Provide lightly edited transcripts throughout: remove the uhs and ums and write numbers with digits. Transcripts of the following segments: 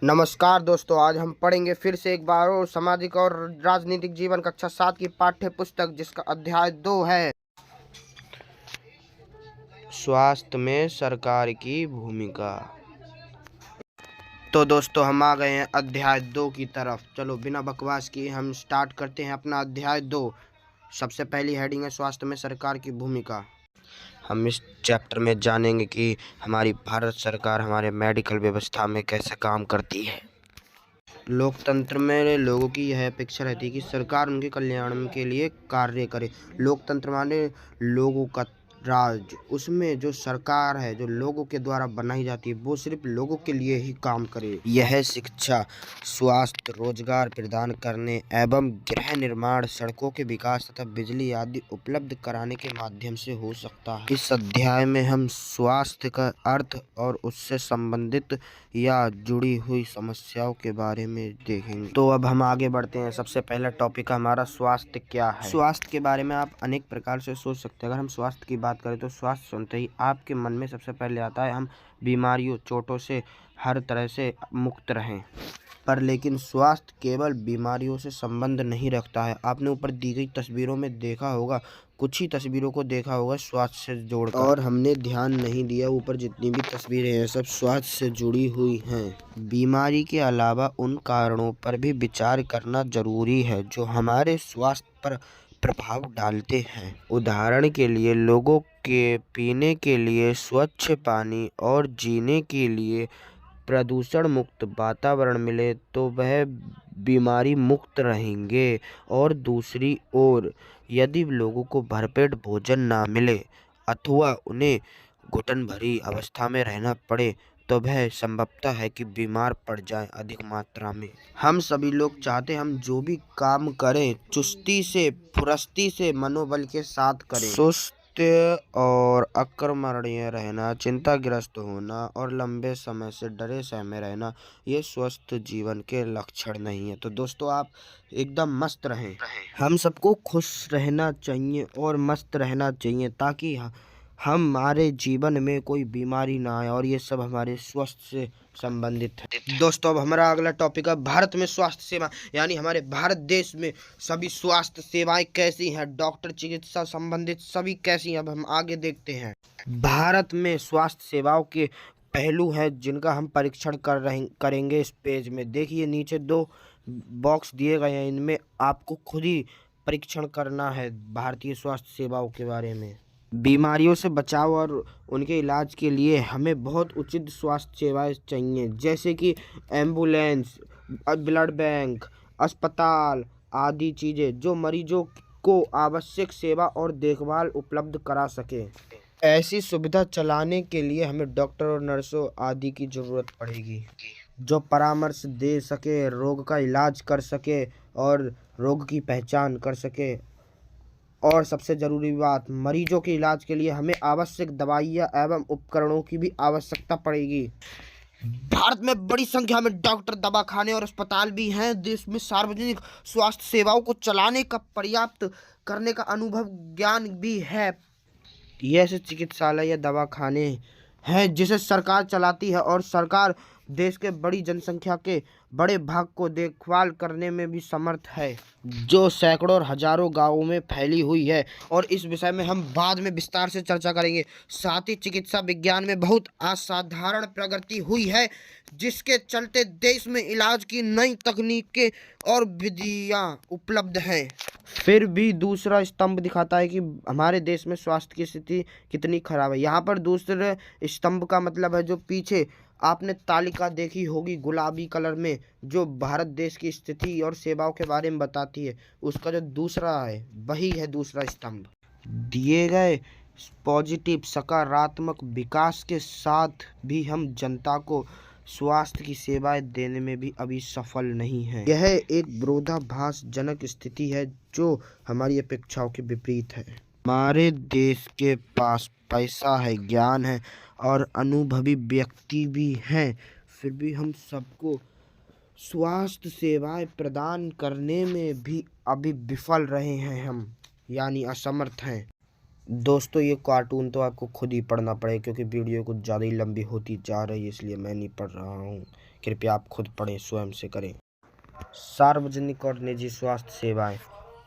नमस्कार दोस्तों, आज हम पढ़ेंगे फिर से एक बार और सामाजिक और राजनीतिक जीवन कक्षा 7 की पाठ्य पुस्तक, जिसका अध्याय 2 है स्वास्थ्य में सरकार की भूमिका। तो दोस्तों, हम आ गए हैं अध्याय 2 की तरफ। चलो बिना बकवास किए हम स्टार्ट करते हैं अपना अध्याय 2। सबसे पहली हेडिंग है स्वास्थ्य में सरकार की भूमिका। हम इस चैप्टर में जानेंगे कि हमारी भारत सरकार हमारे मेडिकल व्यवस्था में कैसे काम करती है। लोकतंत्र में लोगों की यह अपेक्षा रहती है कि सरकार उनके कल्याण के लिए कार्य करे। लोकतंत्र माने लोगों का राज। उसमें जो सरकार है, जो लोगों के द्वारा बनाई जाती है, वो सिर्फ लोगों के लिए ही काम करे। यह शिक्षा, स्वास्थ्य, रोजगार प्रदान करने एवं गृह निर्माण, सड़कों के विकास तथा बिजली आदि उपलब्ध कराने के माध्यम से हो सकता है। इस अध्याय में हम स्वास्थ्य का अर्थ और उससे संबंधित या जुड़ी हुई समस्याओं के बारे में देखेंगे। तो अब हम आगे बढ़ते हैं। सबसे पहला टॉपिक हमारा स्वास्थ्य क्या है। स्वास्थ्य के बारे में आप अनेक प्रकार से सोच सकते हैं। अगर हम स्वास्थ्य की बात करें तो स्वास्थ्य सुनते ही आपके मन में सबसे पहले आता है हम बीमारियों, चोटों से हर तरह से मुक्त रहें। पर लेकिन स्वास्थ्य केवल बीमारियों से संबंध नहीं रखता है। आपने ऊपर दी गई तस्वीरों में देखा होगा, कुछ ही तस्वीरों को देखा होगा स्वास्थ्य से जोड़कर, और हमने ध्यान नहीं दिया। ऊपर जितनी भी तस्वीरें हैं सब स्वास्थ्य से जुड़ी हुई हैं। बीमारी के अलावा उन कारणों पर भी विचार करना जरूरी है जो हमारे स्वास्थ्य पर प्रभाव डालते हैं। उदाहरण के लिए, लोगों के पीने के लिए स्वच्छ पानी और जीने के लिए प्रदूषण मुक्त वातावरण मिले तो वह बीमारी मुक्त रहेंगे। और दूसरी ओर, यदि लोगों को भरपेट भोजन ना मिले अथवा उन्हें घुटन भरी अवस्था में रहना पड़े तो वह संभवतः है कि बीमार पड़ जाएं अधिक मात्रा में। हम सभी लोग चाहते हम जो भी काम करें चुस्ती से, फुर्ती से, मनोबल के साथ करें। सुस्त और अकर्मण्य रहना, चिंताग्रस्त होना और लंबे समय से डरे सहमे रहना, ये स्वस्थ जीवन के लक्षण नहीं है। तो दोस्तों, आप एकदम मस्त रहें। हम सबको खुश रहना चाहिए और मस्त रहना चाहिए ताकि हमारे जीवन में कोई बीमारी ना आए, और ये सब हमारे स्वास्थ्य से संबंधित है। दोस्तों, अब हमारा अगला टॉपिक है भारत में स्वास्थ्य सेवा, यानी हमारे भारत देश में सभी स्वास्थ्य सेवाएं कैसी हैं, डॉक्टर, चिकित्सा संबंधित सभी कैसी हैं। अब हम आगे देखते हैं। भारत में स्वास्थ्य सेवाओं के पहलू हैं जिनका हम परीक्षण करेंगे। इस पेज में देखिए, नीचे 2 बॉक्स दिए गए हैं, इनमें आपको खुद ही परीक्षण करना है भारतीय स्वास्थ्य सेवाओं के बारे में। बीमारियों से बचाव और उनके इलाज के लिए हमें बहुत उचित स्वास्थ्य सेवाएं चाहिए, जैसे कि एम्बुलेंस, ब्लड बैंक, अस्पताल आदि चीज़ें जो मरीजों को आवश्यक सेवा और देखभाल उपलब्ध करा सके। ऐसी सुविधा चलाने के लिए हमें डॉक्टर और नर्सों आदि की ज़रूरत पड़ेगी जो परामर्श दे सके, रोग का इलाज कर सके और रोग की पहचान कर सके। और सबसे ज़रूरी बात, मरीजों के इलाज के लिए हमें आवश्यक दवाइयाँ एवं उपकरणों की भी आवश्यकता पड़ेगी। भारत में बड़ी संख्या में डॉक्टर, दवाखाने और अस्पताल भी हैं। देश में सार्वजनिक स्वास्थ्य सेवाओं को चलाने का पर्याप्त करने का अनुभव ज्ञान भी है। ये ऐसे चिकित्सालय या दवाखाने हैं जिसे सरकार चलाती है, और सरकार देश के बड़ी जनसंख्या के बड़े भाग को देखभाल करने में भी समर्थ है, जो सैकड़ों और हजारों गांवों में फैली हुई है। और इस विषय में हम बाद में विस्तार से चर्चा करेंगे। साथ ही चिकित्सा विज्ञान में बहुत असाधारण प्रगति हुई है, जिसके चलते देश में इलाज की नई तकनीकें और विधियां उपलब्ध हैं। फिर भी दूसरा स्तंभ दिखाता है कि हमारे देश में स्वास्थ्य की स्थिति कितनी खराब है। यहाँ पर दूसरे स्तंभ का मतलब है जो पीछे आपने तालिका देखी होगी गुलाबी कलर में, जो भारत देश की स्थिति और सेवाओं के बारे में बताती है, उसका जो दूसरा है वही है दूसरा स्तंभ। दिए गए पॉजिटिव सकारात्मक विकास के साथ भी हम जनता को स्वास्थ्य की सेवाएं देने में भी अभी सफल नहीं है। यह एक विरोधाभासजनक स्थिति है जो हमारी अपेक्षाओं के विपरीत है। हमारे देश के पास पैसा है, ज्ञान है और अनुभवी व्यक्ति भी हैं, फिर भी हम सबको स्वास्थ्य सेवाएं प्रदान करने में भी अभी विफल रहे हैं हम, यानी असमर्थ हैं। दोस्तों, ये कार्टून तो आपको खुद ही पढ़ना पड़ेगा क्योंकि वीडियो कुछ ज़्यादा ही लंबी होती जा रही है, इसलिए मैं नहीं पढ़ रहा हूँ। कृपया आप खुद पढ़ें, स्वयं से करें। सार्वजनिक और निजी स्वास्थ्य सेवाएं।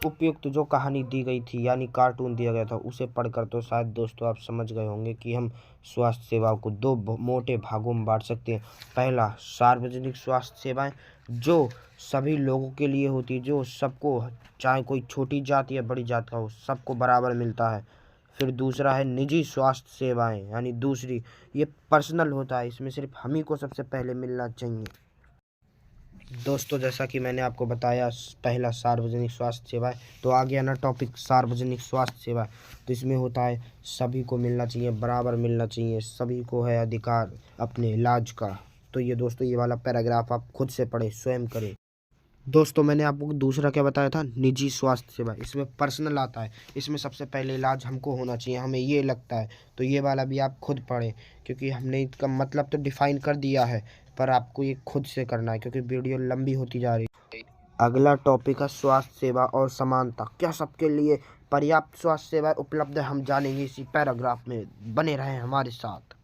उपयुक्त जो कहानी दी गई थी यानी कार्टून दिया गया था उसे पढ़कर तो शायद दोस्तों आप समझ गए होंगे कि हम स्वास्थ्य सेवाओं को दो मोटे भागों में बांट सकते हैं। पहला, सार्वजनिक स्वास्थ्य सेवाएं जो सभी लोगों के लिए होती है, जो सबको, चाहे कोई छोटी जात या बड़ी जात का हो, सबको बराबर मिलता है। फिर दूसरा है निजी स्वास्थ्य सेवाएं, यानी दूसरी, ये पर्सनल होता है, इसमें सिर्फ हम ही को सबसे पहले मिलना चाहिए। दोस्तों जैसा कि मैंने आपको बताया, पहला सार्वजनिक स्वास्थ्य सेवाएं, तो आ गया ना टॉपिक सार्वजनिक स्वास्थ्य सेवा। तो इसमें होता है सभी को मिलना चाहिए, बराबर मिलना चाहिए, सभी को है अधिकार अपने इलाज का। तो ये दोस्तों ये वाला पैराग्राफ आप खुद से पढ़ें, स्वयं करें। दोस्तों मैंने आपको दूसरा क्या बताया था, निजी स्वास्थ्य सेवा, इसमें पर्सनल आता है, इसमें सबसे पहले इलाज हमको होना चाहिए, हमें ये लगता है। तो ये वाला भी आप खुद पढ़ें, क्योंकि हमने इसका मतलब तो डिफाइन कर दिया है, पर आपको ये खुद से करना है क्योंकि वीडियो लंबी होती जा रही है। अगला टॉपिक है स्वास्थ्य सेवा और समानता। क्या सबके लिए पर्याप्त स्वास्थ्य सेवा उपलब्ध है, हम जानेंगे इसी पैराग्राफ में, बने रहें हमारे साथ।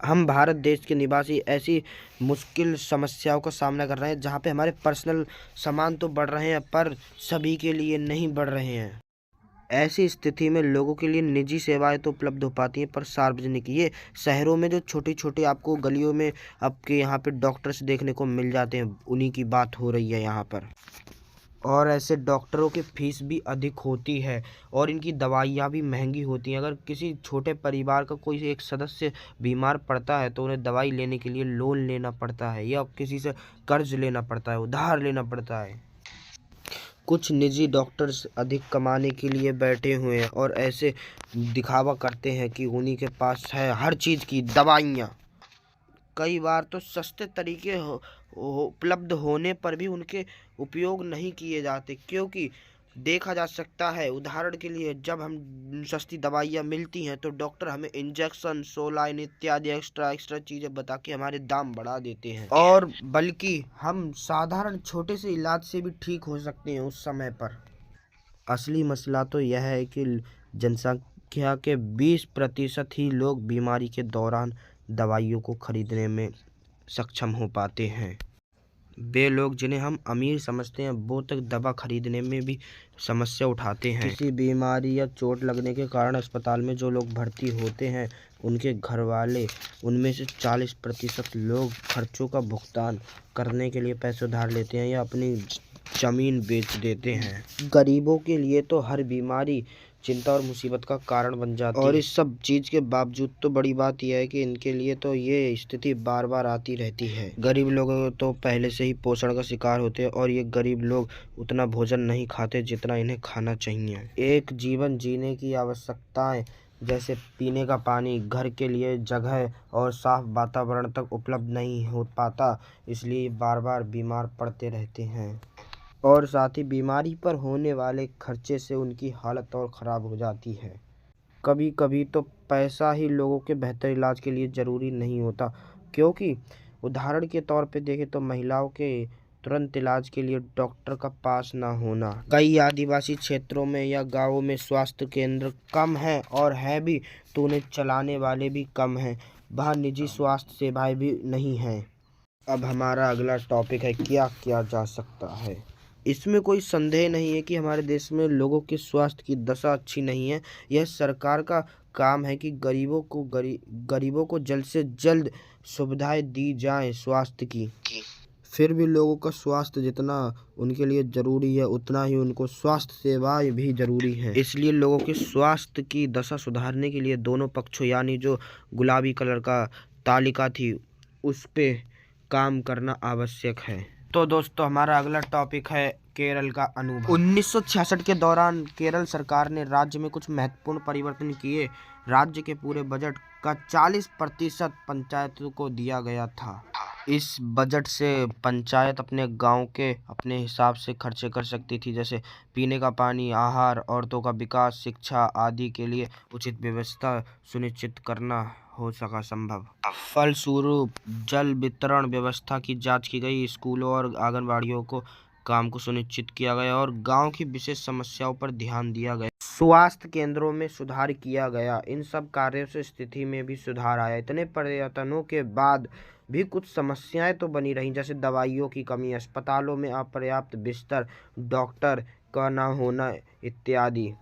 हम भारत देश के निवासी ऐसी मुश्किल समस्याओं का सामना कर रहे हैं जहाँ पे हमारे पर्सनल सामान तो बढ़ रहे हैं पर सभी के लिए नहीं बढ़ रहे हैं। ऐसी स्थिति में लोगों के लिए निजी सेवाएं तो उपलब्ध हो पाती हैं पर सार्वजनिक, ये शहरों में जो छोटी छोटी आपको गलियों में आपके यहाँ पे डॉक्टर्स देखने को मिल जाते हैं, उन्हीं की बात हो रही है यहाँ पर। और ऐसे डॉक्टरों की फीस भी अधिक होती है और इनकी दवाइयाँ भी महंगी होती हैं। अगर किसी छोटे परिवार का कोई एक सदस्य बीमार पड़ता है तो उन्हें दवाई लेने के लिए लोन लेना पड़ता है या किसी से कर्ज लेना पड़ता है, उधार लेना पड़ता है। कुछ निजी डॉक्टर्स अधिक कमाने के लिए बैठे हुए हैं और ऐसे दिखावा करते हैं कि उन्हीं के पास है हर चीज़ की दवाइयाँ। कई बार तो सस्ते तरीके उपलब्ध होने पर भी उनके उपयोग नहीं किए जाते, क्योंकि देखा जा सकता है, उदाहरण के लिए जब हम सस्ती दवाइयाँ मिलती हैं तो डॉक्टर हमें इंजेक्शन, सोलाइन इत्यादि एक्स्ट्रा चीज़ें बता के हमारे दाम बढ़ा देते हैं, और बल्कि हम साधारण छोटे से इलाज से भी ठीक हो सकते हैं उस समय पर। असली मसला तो यह है कि जनसंख्या के 20% ही लोग बीमारी के दौरान दवाइयों को खरीदने में सक्षम हो पाते हैं। वे लोग जिन्हें हम अमीर समझते हैं वो तक दवा खरीदने में भी समस्या उठाते हैं। किसी बीमारी या चोट लगने के कारण अस्पताल में जो लोग भर्ती होते हैं उनके घर वाले, उनमें से 40% लोग खर्चों का भुगतान करने के लिए पैसे उधार लेते हैं या अपनी ज़मीन बेच देते हैं। गरीबों के लिए तो हर बीमारी चिंता और मुसीबत का कारण बन जाती है, और इस सब चीज़ के बावजूद तो बड़ी बात यह है कि इनके लिए तो ये स्थिति बार बार आती रहती है। गरीब लोग तो पहले से ही पोषण का शिकार होते हैं और ये गरीब लोग उतना भोजन नहीं खाते जितना इन्हें खाना चाहिए। एक जीवन जीने की आवश्यकताएं जैसे पीने का पानी, घर के लिए जगह और साफ वातावरण तक उपलब्ध नहीं हो पाता, इसलिए बार बार बीमार पड़ते रहते हैं और साथ ही बीमारी पर होने वाले खर्चे से उनकी हालत और ख़राब हो जाती है। कभी कभी तो पैसा ही लोगों के बेहतर इलाज के लिए ज़रूरी नहीं होता, क्योंकि उदाहरण के तौर पे देखें तो महिलाओं के तुरंत इलाज के लिए डॉक्टर का पास ना होना, कई आदिवासी क्षेत्रों में या गाँवों में स्वास्थ्य केंद्र कम हैं और है भी तो उन्हें चलाने वाले भी कम हैं, वहाँ निजी स्वास्थ्य सेवाएं भी नहीं हैं। अब हमारा अगला टॉपिक है क्या किया जा सकता है। इसमें कोई संदेह नहीं है कि हमारे देश में लोगों के स्वास्थ्य की दशा अच्छी नहीं है। यह सरकार का काम है कि गरीबों को जल्द से जल्द सुविधाएं दी जाएं स्वास्थ्य की। फिर भी लोगों का स्वास्थ्य जितना उनके लिए ज़रूरी है उतना ही उनको स्वास्थ्य सेवाएं भी ज़रूरी हैं। इसलिए लोगों के स्वास्थ्य की दशा सुधारने के लिए दोनों पक्षों, यानी जो गुलाबी कलर का तालिका थी उस पे काम करना आवश्यक है। तो दोस्तों हमारा अगला टॉपिक है केरल का अनुभव। 1966 के दौरान केरल सरकार ने राज्य में कुछ महत्वपूर्ण परिवर्तन किए। राज्य के पूरे बजट का 40% पंचायतों को दिया गया था। इस बजट से पंचायत अपने गांव के अपने हिसाब से खर्चे कर सकती थी, जैसे पीने का पानी, आहार, औरतों का विकास, शिक्षा आदि के लिए उचित व्यवस्था सुनिश्चित करना हो सका संभव। फलस्वरूप जल वितरण व्यवस्था की जांच की गई, स्कूलों और आंगनबाड़ियों को काम को सुनिश्चित किया गया और गांव की विशेष समस्याओं पर ध्यान दिया गया। स्वास्थ्य केंद्रों में सुधार किया गया। इन सब कार्यों से स्थिति में भी सुधार आया। इतने प्रयत्नों के बाद भी कुछ समस्याएं तो बनी रहीं, जैसे दवाइयों की कमी, अस्पतालों में अपर्याप्त बिस्तर, डॉक्टर का ना होना इत्यादि।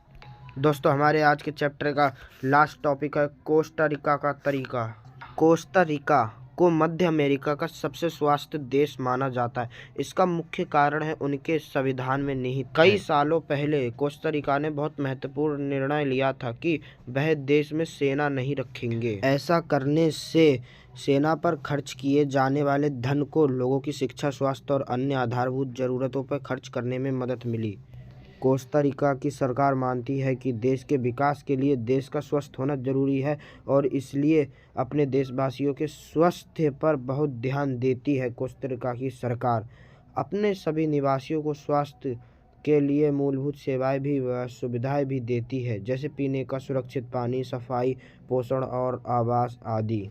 दोस्तों, हमारे आज के चैप्टर का लास्ट टॉपिक है कोस्टा रिका का तरीका। कोस्टा रिका को मध्य अमेरिका का सबसे स्वास्थ्य देश माना जाता है। इसका मुख्य कारण है उनके संविधान में निहित कई सालों पहले कोस्टा रिका ने बहुत महत्वपूर्ण निर्णय लिया था कि वह देश में सेना नहीं रखेंगे। ऐसा करने से सेना पर खर्च किए जाने वाले धन को लोगों की शिक्षा, स्वास्थ्य और अन्य आधारभूत जरूरतों पर खर्च करने में मदद मिली। कोस्टा रिका की सरकार मानती है कि देश के विकास के लिए देश का स्वस्थ होना जरूरी है और इसलिए अपने देशवासियों के स्वास्थ्य पर बहुत ध्यान देती है। कोस्टा रिका की सरकार अपने सभी निवासियों को स्वास्थ्य के लिए मूलभूत सेवाएं भी व सुविधाएं भी देती है, जैसे पीने का सुरक्षित पानी, सफाई, पोषण और आवास आदि।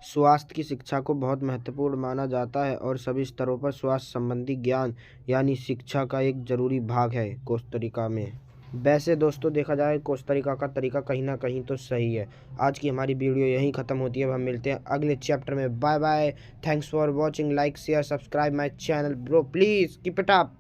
स्वास्थ्य की शिक्षा को बहुत महत्वपूर्ण माना जाता है और सभी स्तरों पर स्वास्थ्य संबंधी ज्ञान यानी शिक्षा का एक जरूरी भाग है कोस्टा रिका में। वैसे दोस्तों, देखा जाए कोस्टा रिका का तरीका कहीं ना कहीं तो सही है। आज की हमारी वीडियो यहीं ख़त्म होती है। अब हम मिलते हैं अगले चैप्टर में। Bye bye. Thanks for watching. Like, share, subscribe my channel bro. Please keep it up.